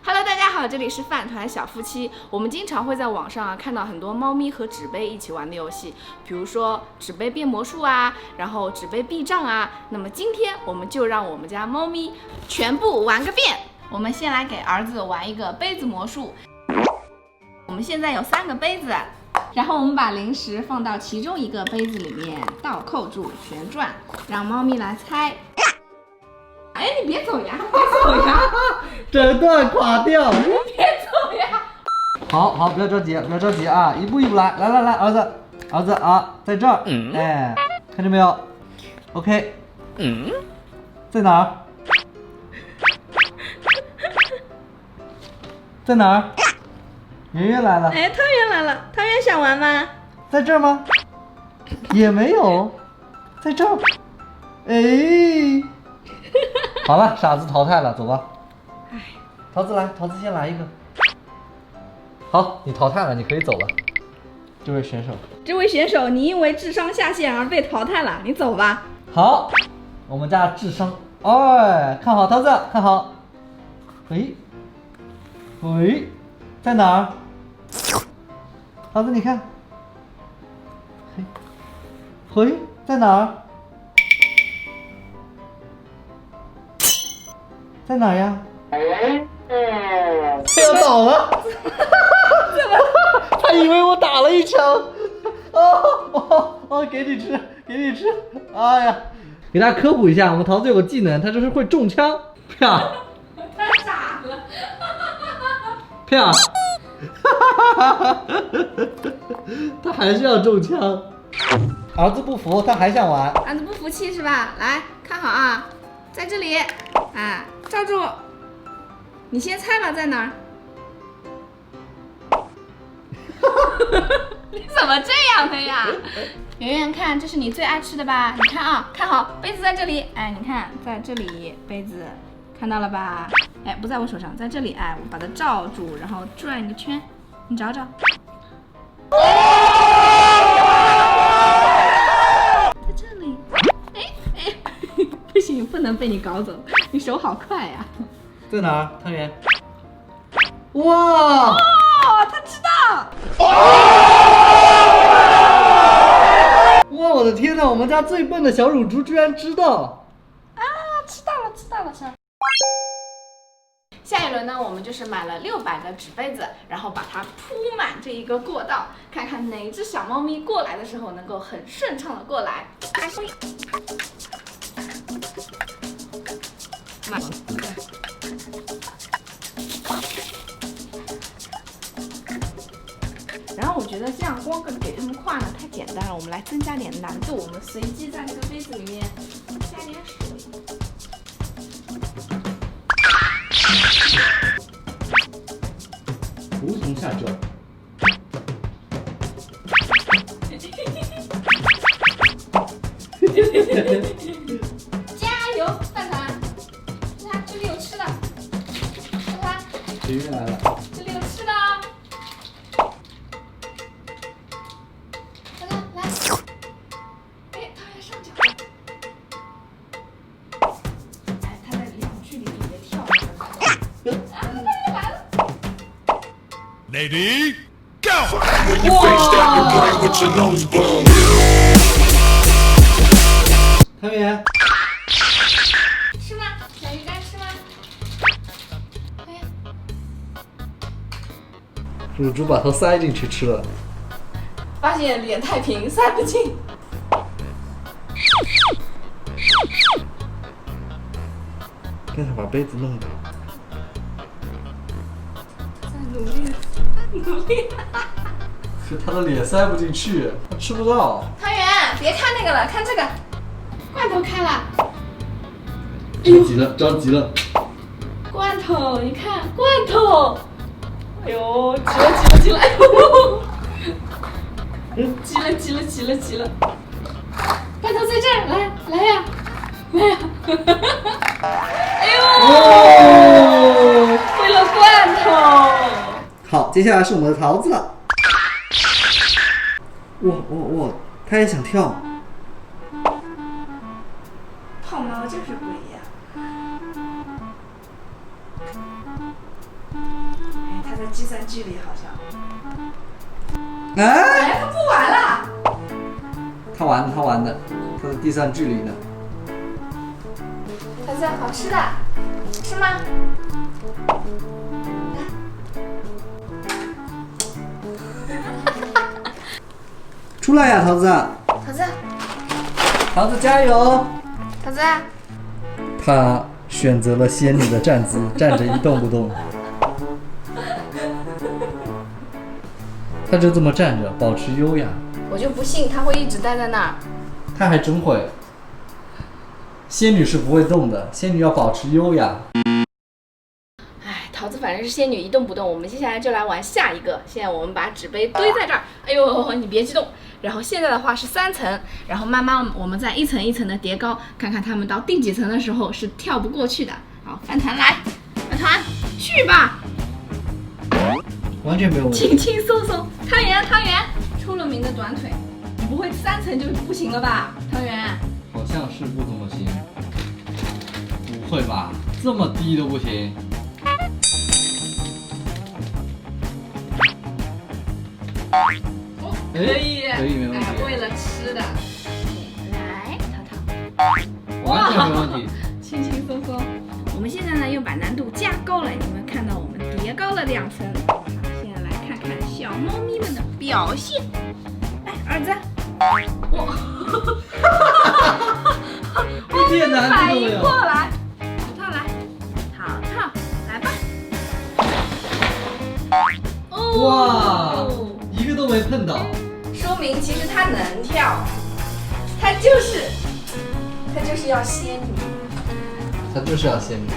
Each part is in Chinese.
Hello， 大家好，这里是饭团小夫妻。我们经常会在网上看到很多猫咪和纸杯一起玩的游戏，比如说纸杯变魔术啊，然后纸杯避障啊。那么今天我们就让我们家猫咪全部玩个遍。我们先来给儿子玩一个杯子魔术。我们现在有3个杯子，然后我们把零食放到其中一个杯子里面，倒扣住旋转，让猫咪来猜。哎，你别走呀，别走呀！整段垮掉。别走呀！好，不要着急，不要着急啊，一步一步来，来，儿子啊，在这儿，哎，看见没有 ？OK， 在哪儿？在哪儿？圆圆来了。哎，汤圆来了，汤圆想玩吗？在这儿吗？也没有，在这儿。哎，好了，傻子淘汰了，走吧。桃子来，桃子先来一个。好，你淘汰了，你可以走了。这位选手，你因为智商下线而被淘汰了，你走吧。好，我们家智商，哎，看好桃子，看好。喂，在哪儿？桃子，你看。喂，在哪儿？在哪儿呀？他要倒了，他以为我打了一枪，给你吃，哎呀，给大家科普一下，我们桃子有个技能，他就是会中枪，啪，他傻了，啪，他还是要中枪，儿子不服，他还想玩，儿子不服气是吧？来看好啊，在这里，啊，罩住，你先猜吧，在哪儿？你怎么这样的呀？圆圆看，这是你最爱吃的吧？你看啊，看好，杯子在这里，哎，你看在这里，杯子看到了吧？哎，不在我手上，在这里，哎，我把它罩住，然后转一个圈，你找找。在这里，哎，不行，不能被你搞走，你手好快呀！在哪儿？汤圆。哇！哦，他知道。哇，我的天哪！我们家最笨的小乳猪居然知道。啊，知道了，下一轮呢，我们就是买了600个纸杯子，然后把它铺满这一个过道，看看哪只小猫咪过来的时候能够很顺畅的过来。然后我觉得这样光给它们跨呢太简单了，我们来增加点难度，我们随机在这个杯子里面加点水。无从下咒。加油，饭团！看这里有吃的，看看，谁又来了？这里有吃的哦。看看，来，哎，汤圆上脚了。哎，它在距离里面跳着。啊，汤圆来了。Lady, go! 汤圆，吃吗？小鱼干吃吗？哎呀，乳猪把头塞进去吃了。发现脸太平，塞不进。让他把杯子弄倒。在努力。可他的脸塞不进去，他吃不到。汤圆，别看那个了，看这个，罐头开了。着急了。罐头，你看罐头。哎呦，急了，哎呦，急了。罐头在这儿，来呀。哎呦，为了罐头。好，接下来是我们的桃子了。哇，他也想跳。胖猫就是不一样。计算距离好像。哎，哎，他不玩了。他玩的，他的计算距离呢？桃子，好吃的，吃吗？出来呀，桃子！桃子，桃子加油！桃子，他选择了仙女的站姿，站着一动不动。他就这么站着，保持优雅。我就不信他会一直待在那儿。他还真会。仙女是不会动的，仙女要保持优雅。哎，桃子反正是仙女一动不动。我们接下来就来玩下一个。现在我们把纸杯堆在这儿。哎呦，你别激动。然后现在的话是3层，然后慢慢我们再一层一层的叠高，看看他们到第几层的时候是跳不过去的。好，饭团来，饭团去吧，完全没有问题。轻轻松松。汤圆，汤圆，出了名的短腿，你不会3层就不行了吧？汤圆，好像是不怎么行。不会吧？这么低都不行？可以，可以没问题哎，为了吃的，来，淘淘，完全没问题。轻轻松松。我们现在呢又把难度加高了，你们看到我们叠高了2层。好，现在来看看小猫咪们的表现。来，儿子，我，一点难度都没有。过来，淘淘来，淘淘来吧。哦，哇，一个都没碰到。说明其实它能跳，它就是要仙女。他就是要仙女。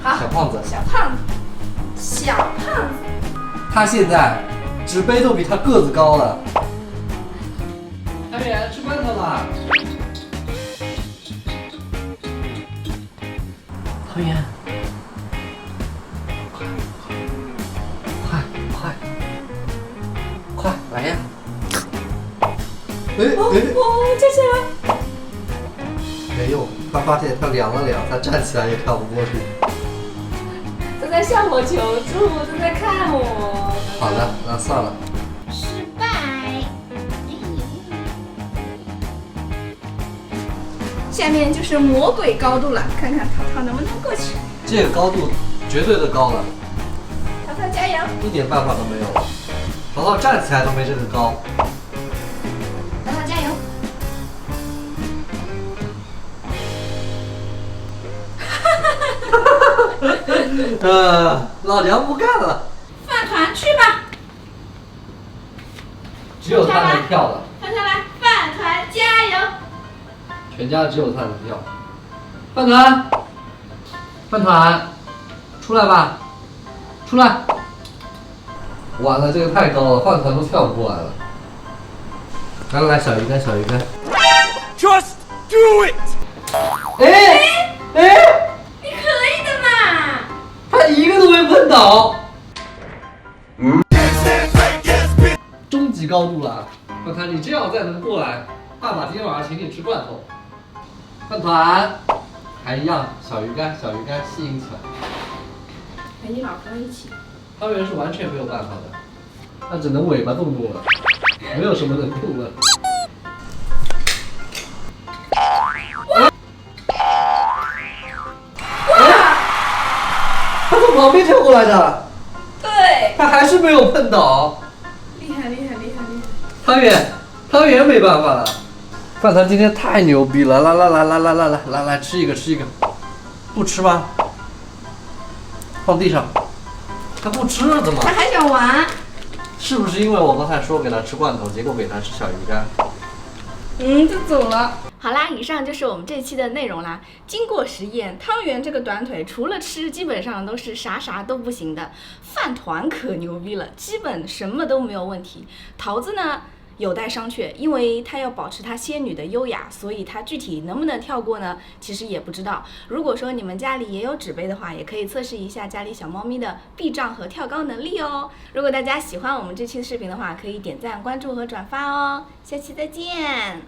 好，小胖子，小胖子，小胖子。他现在纸杯都比他个子高了。汤圆，吃罐头啦！汤圆，快来呀！哦，站起来。没用，他发现他量了量，他站起来也跳不过去。都在向我求助，都在看我。好的，那算了。失败。下面就是魔鬼高度了，看看淘淘能不能过去。这个高度绝对的高了，淘淘加油！一点办法都没有了。淘淘站起来都没这个高。淘淘加油！老娘不干了。饭团去吧，只有他能跳了，跳下来，饭团加油！全家只有他能跳。饭团，饭团，出来吧，出来！完了，这个太高了，饭团都跳不过来了。来来来，小鱼干，小鱼干。Just do it！ 哎，你可以的嘛！他一个都没碰倒。终极高度了，饭团，你这样再能过来，爸爸今天晚上请你吃罐头。饭团，还一样，小鱼干，小鱼干吸引起来。陪你老公一起。汤圆是完全没有办法的，他只能尾巴动动了，没有什么能动了。他从旁边跳过来的，对，他还是没有碰倒。厉害厉害厉害厉害！汤圆没办法了。饭团今天太牛逼了，来，吃一个，不吃吗？放地上。他不吃怎么？他还想玩。是不是因为我刚才说给他吃罐头，结果给他吃小鱼干？就走了。好啦，以上就是我们这期的内容啦。经过实验，汤圆这个短腿除了吃，基本上都是啥都不行的。饭团可牛逼了，基本什么都没有问题。桃子呢？有待商榷，因为她要保持她仙女的优雅，所以她具体能不能跳过呢？其实也不知道。如果说你们家里也有纸杯的话，也可以测试一下家里小猫咪的避障和跳高能力哦。如果大家喜欢我们这期的视频的话，可以点赞、关注和转发哦。下期再见。